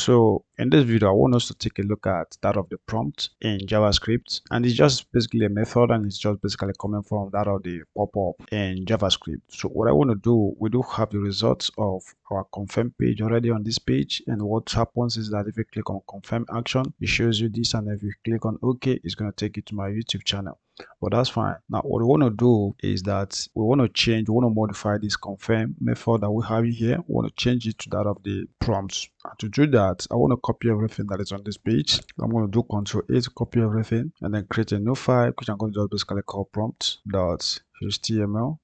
So in this video, I want us to take a look at that of the prompt in JavaScript, and it's just basically a method, and it's just basically coming from that of the pop-up in JavaScript. So what I want to do, we do have the results of our confirm page already on this page, and what happens is that if you click on confirm action, it shows you this, and if you click on OK, it's going to take you to my YouTube channel. But that's fine. Now what we want to do is that we want to modify this confirm method that we have in here. We want to change it to that of the prompts. And to do that, I want to copy everything that is on this page. I'm going to do Ctrl A to copy everything, and then create a new file which I'm going to just basically call prompt.html,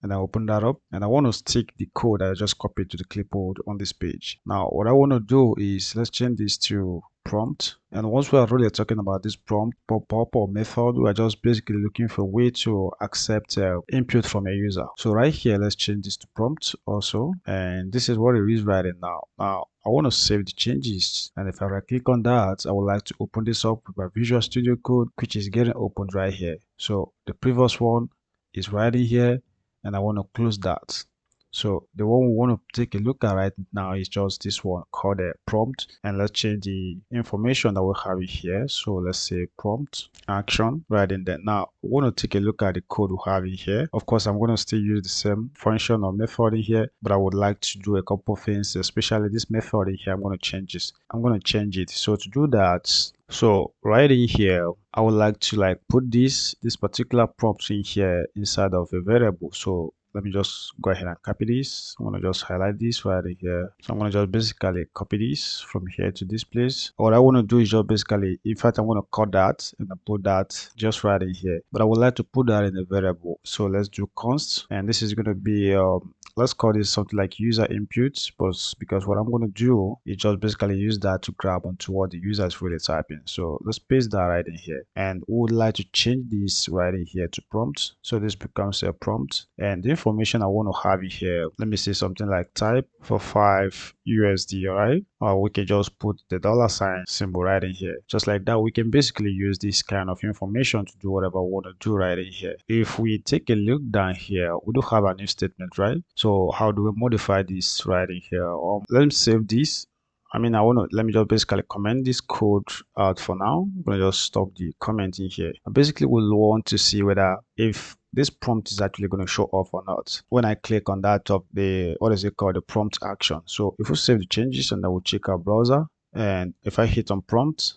and I open that up, and I want to stick the code that I just copied to the clipboard on this page. Now what I want to do is let's change this to prompt, and once we are really talking about this prompt pop-up or method, we are just basically looking for a way to accept input from a user. So right here, let's change this to prompt also, and this is what it is right now. Now I want to save the changes, and if I right click on that, I would like to open this up with my Visual Studio Code, which is getting opened right here. So the previous one is right in here, and I want to close that. So the one we want to take a look at right now is just this one called a prompt, and let's change the information that we have here. So let's say prompt action right in there. Now we want to take a look at the code we have in here. Of course, I'm going to still use the same function or method in here, but I would like to do a couple of things, especially this method in here. I'm going to change this. I'm going to change it. So to do that, so right in here, I would like to put this particular prompt in here inside of a variable. So let me just go ahead and copy this. I'm going to just highlight this right here. So I'm going to just basically copy this from here to this place. What I want to do is just basically, in fact, I'm going to cut that and put that just right in here. But I would like to put that in a variable. So let's do const, and this is going to be let's call this something like user input, but because what I'm going to do is just basically use that to grab onto what the user is really typing. So let's paste that right in here, and we would like to change this right in here to prompt. So this becomes a prompt, and the information I want to have in here, let me say something like type for 5 USD, all right? Or we can just put the $ symbol right in here. Just like that, we can basically use this kind of information to do whatever we want to do right in here. If we take a look down here, we do have a new statement, right? So how do we modify this right in here? Let me save this. I mean, let me just basically comment this code out for now. I'm going to just stop the commenting here. I basically will want to see whether if this prompt is actually going to show off or not when I click on that of the, what is it called, the prompt action. So if we save the changes, and I will check our browser, and if I hit on prompt,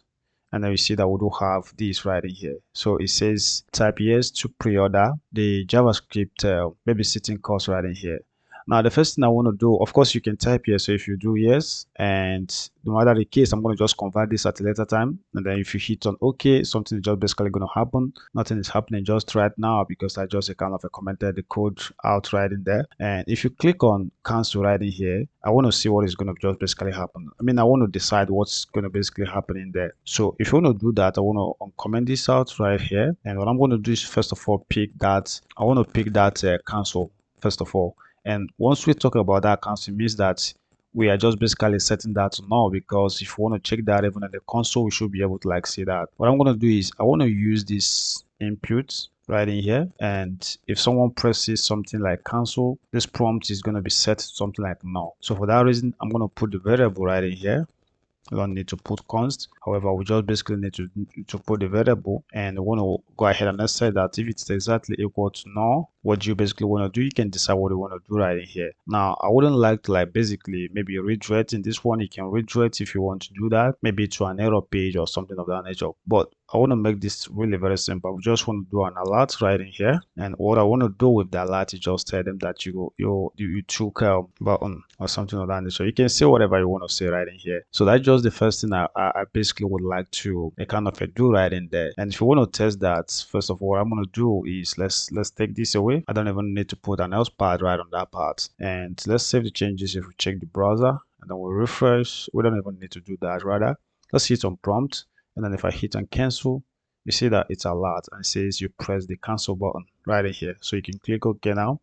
and then we see that we do have this right in here. So it says type yes to pre-order the JavaScript babysitting course right in here. Now the first thing I want to do, of course you can type here, so if you do yes, and no matter the case, I'm going to just convert this at a later time, and then if you hit on OK, something is just basically going to happen. Nothing is happening just right now because I just kind of commented the code out right in there. And if you click on cancel right in here, I want to see what is going to just basically happen. I mean, I want to decide what's going to basically happen in there. So if you want to do that, I want to uncomment this out right here, and what I'm going to do is first of all pick that, I want to pick that cancel first of all. And once we talk about that cancel, means that we are just basically setting that to null, because if you want to check that even in the console, we should be able to see that. What I'm going to do is I want to use this input right in here, and if someone presses something like cancel, this prompt is going to be set to something like null. So for that reason, I'm going to put the variable right in here. We don't need to put const. However, we just basically need to put the variable, and we want to go ahead and let's say that if it's exactly equal to null, what you basically want to do, you can decide what you want to do right in here. Now I wouldn't like to basically maybe redirect in this one. You can redirect if you want to do that, maybe to an error page or something of that nature, but I want to make this really very simple. We just want to do an alert right in here, and what I want to do with the alert is just tell them that you took a button or something of that nature. You can say whatever you want to say right in here. So that's just the first thing I basically would like to kind of do right in there. And if you want to test that, first of all, what I'm going to do is let's take this away. I don't even need to put an else part right on that part, and let's save the changes. If we check the browser and then we refresh, we don't even need to do that. Rather, let's hit on prompt, and then if I hit on cancel, you see that it's alert and it says you press the cancel button right in here. So you can click OK now,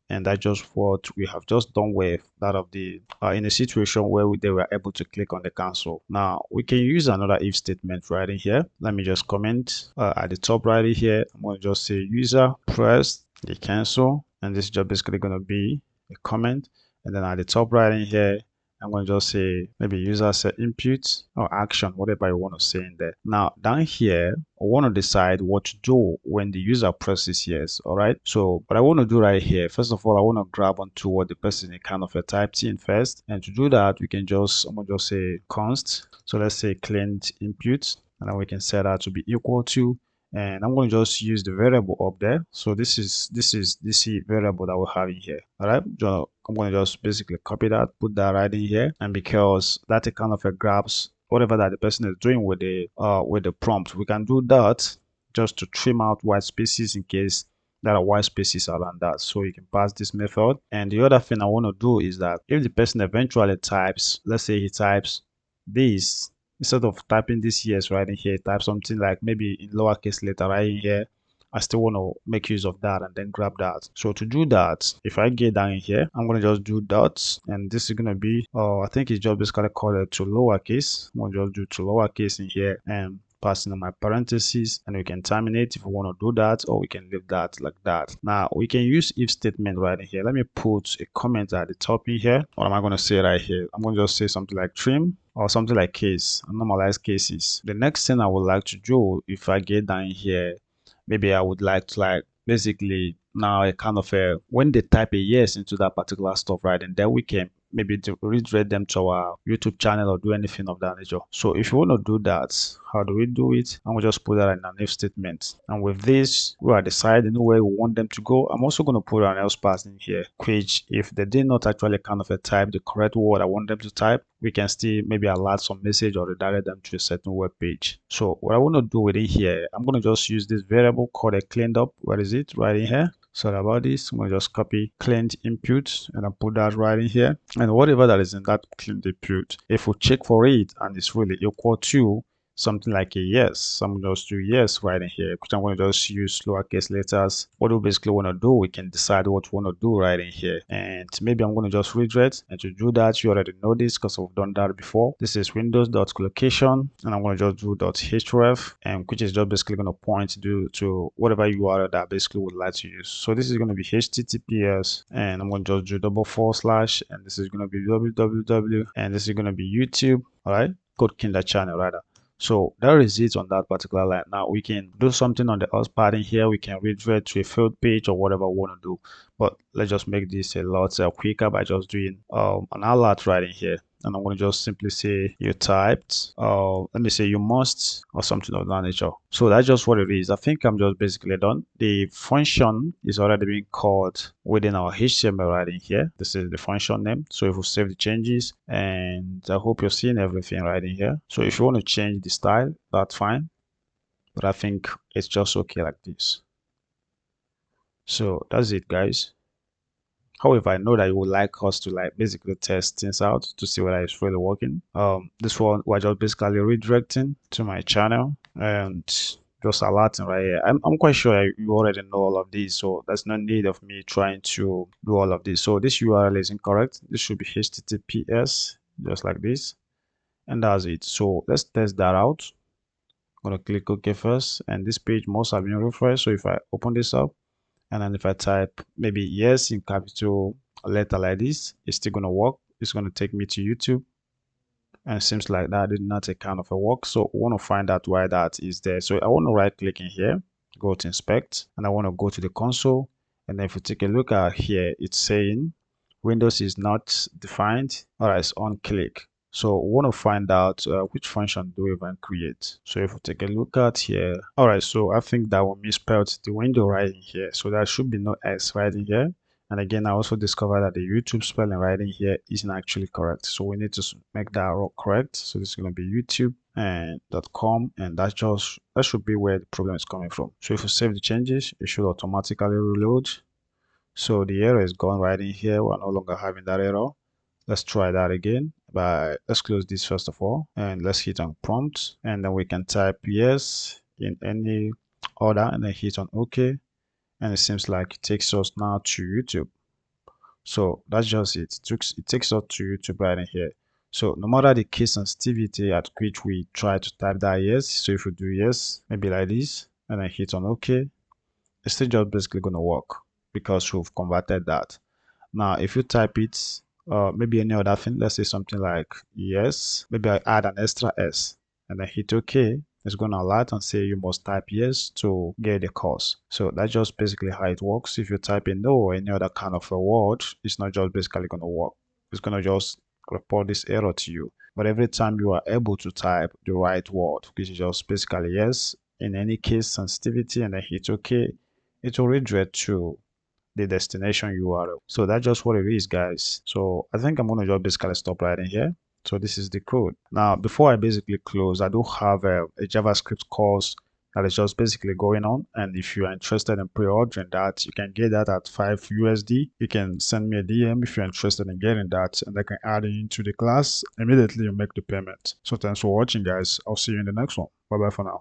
and that's just what we have just done with that of the in a situation where they were able to click on the cancel. Now we can use another if statement right in here. Let me just comment at the top right in here. I'm going to just say user press the cancel, and this is just basically going to be a comment, and then at the top right in here I'm going to just say maybe user set input or action, whatever you want to say in there. Now down here, I want to decide what to do when the user presses yes. All right. So what I want to do right here, first of all, I want to grab onto what the person kind of typed in first. And to do that, we can just, I'm going to just say const. So let's say cleaned input, and then we can set that to be equal to, and I'm going to just use the variable up there. So this is this variable that we're having here. All right, so I'm going to just basically copy that, put that right in here, and because that it kind of grabs whatever that the person is doing with the prompt, we can do that just to trim out white spaces in case there are white spaces around that. So you can pass this method. And the other thing I want to do is that if the person eventually types, let's say he types this, instead of typing this yes right in here, type something like maybe in lowercase letter right in here. I still want to make use of that and then grab that. So to do that, if I get down in here, I'm going to just do dots, and this is going to be, I think it's just basically called it to lowercase. I'm going to just do to lowercase in here and passing in my parentheses, and we can terminate if we want to do that, or we can leave that like that. Now we can use if statement right in here. Let me put a comment at the top in here. What am I going to say right here? I'm going to just say something like trim or something like case and normalize cases. The next thing I would like to do, if I get down here, maybe I would like to like basically now a kind of a, when they type a yes into that particular stuff right, and then we can maybe to redirect them to our YouTube channel or do anything of that nature. So if you want to do that, how do we do it? And we'll just put that in an if statement. And with this, we are deciding where we want them to go. I'm also going to put an else pass in here, which if they did not actually kind of type the correct word I want them to type, we can still maybe alert some message or redirect them to a certain web page. So what I want to do within here, I'm going to just use this variable called a cleaned up. Where is it? Right in here. Sorry about this. I'm going to just copy cleaned input and I put that right in here. And whatever that is in that cleaned input, if we check for it and it's really equal to something like a yes, so I'm going to just do yes right in here, which I'm going to just use lowercase letters. What we basically want to do, we can decide what we want to do right in here. And maybe I'm going to just redirect, and to do that, you already know this because we've done that before. This is windows.location, and I'm going to just do .href, and which is just basically going to point to whatever URL that basically would like to use. So this is going to be HTTPS, and I'm going to just do // and this is going to be www, and this is going to be YouTube. All right, code kinder channel rather. So that is it on that particular line. Now we can do something on the else part in here. We can redirect to a field page or whatever we want to do. But let's just make this a lot quicker by just doing an alert right in here. And I'm going to just simply say you typed, let me say you must, or something of that nature. So that's just what it is. I think I'm just basically done. The function is already being called within our HTML right in here. This is the function name. So if we save the changes, and I hope you're seeing everything right in here. So if you want to change the style, that's fine. But I think it's just okay like this. So that's it, guys. However, I know that you would like us to like basically test things out to see whether it's really working. This one we're just basically redirecting to my channel and just alerting right here. I'm quite sure you already know all of these, so there's no need of me trying to do all of this. So this URL is incorrect. This should be HTTPS, just like this, and that's it. So let's test that out. I'm gonna click OK first, and this page must have been refreshed. So if I open this up, and then if I type maybe yes in capital letter like this, it's still gonna work. It's gonna take me to YouTube, and it seems like that did not take kind of a work. So we want to find out why that is there. So I want to right click in here, go to inspect, and I want to go to the console. And then if you take a look at here, it's saying Windows is not defined. All right, it's on click. So we want to find out which function do we even create. So if we take a look at here, all right, so I think that we misspelled the window right in here. So there should be no S right in here. And again, I also discovered that the YouTube spelling right in here isn't actually correct. So we need to make that correct. So this is going to be YouTube and .com, and that should be where the problem is coming from. So if we save the changes, it should automatically reload. So the error is gone right in here. We're no longer having that error. Let's try that again. But let's close this first of all, and let's hit on prompt, and then we can type yes in any order, and then hit on OK. And it seems like it takes us now to YouTube. So that's just it. It takes us to YouTube right in here. So no matter the case sensitivity at which we try to type that yes, so if we do yes, maybe like this, and then hit on OK, it's still just basically going to work because we've converted that. Now, if you type it maybe any other thing. Let's say something like yes. Maybe I add an extra S and then hit OK. It's going to alert and say you must type yes to get the course. So that's just basically how it works. If you type in no or any other kind of a word, it's not just basically going to work. It's going to just report this error to you. But every time you are able to type the right word, which is just basically yes, in any case sensitivity, and then hit OK, it will redirect to the destination URL. So that's just what it is, guys. So I think I'm going to just basically stop right in here. So this is the code. Now, before I basically close, I do have a JavaScript course that is just basically going on. And if you are interested in pre-ordering that, you can get that at 5 USD. You can send me a DM if you're interested in getting that, and I can add it into the class. Immediately you make the payment. So thanks for watching, guys. I'll see you in the next one. Bye bye for now.